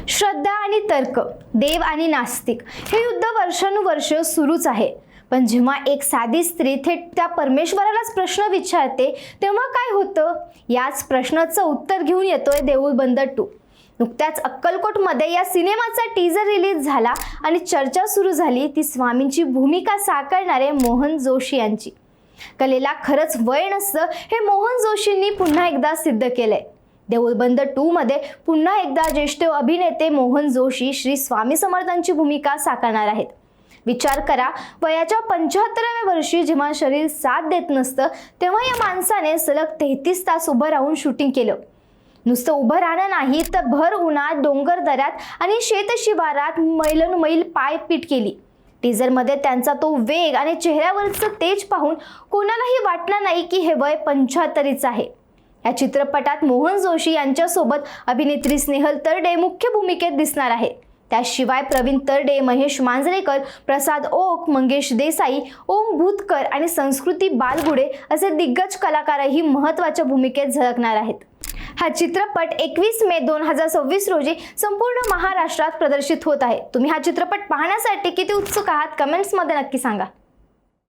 श्रद्धा आणि तर्क, देव आणि नास्तिक हे युद्ध वर्षानुवर्ष सुरूच आहे. पण जेव्हा एक साधी स्त्री थेट त्या परमेश्वरालाच प्रश्न विचारते तेव्हा काय होतं? याच प्रश्नाचं उत्तर घेऊन येतोय देऊळ बंद 2. नुकत्याच अक्कलकोटमध्ये या सिनेमाचा टीजर रिलीज झाला आणि चर्चा सुरू झाली ती स्वामींची भूमिका साकारणारे मोहन जोशी यांची. कलेला खरंच वय नसतं हे मोहन जोशींनी पुन्हा एकदा सिद्ध केलंय. देऊळ बंद 2 मध्ये पुन्हा एकदा ज्येष्ठ अभिनेते मोहन जोशी श्री स्वामी समर्थांची भूमिका साकारणार आहेत. विचार करा, वयाच्या 75व्या वर्षी जेव्हा शरीर साथ देत नसतं तेव्हा या माणसाने सलग 33 तास उभं राहून शूटिंग केलं. नुसतं उभं राहणं नाही तर भर उन्हात, डोंगर दऱ्यात आणि शेतशिवारात मैल पायपीट केली. टीजरमध्ये त्यांचा तो वेग आणि चेहऱ्यावरचं तेज पाहून कोणालाही वाटणार नाही की हे वय 75च आहे. या चित्रपटात मोहन जोशी यांच्यासोबत अभिनेत्री स्नेहल तरडे मुख्य भूमिकेत दिसणार आहे. त्याशिवाय प्रवीण तरडे, महेश मांजरेकर, प्रसाद ओक, मंगेश देसाई, ओम भूतकर आणि संस्कृती बालगुडे असे दिग्गज कलाकारही महत्त्वाच्या भूमिकेत झळकणार आहेत. हा चित्रपट 21 मे 2026 रोजी संपूर्ण महाराष्ट्रात प्रदर्शित होत आहे. तुम्ही हा चित्रपट पाहण्यासाठी किती उत्सुक आहात? कमेंट्समध्ये नक्की सांगा.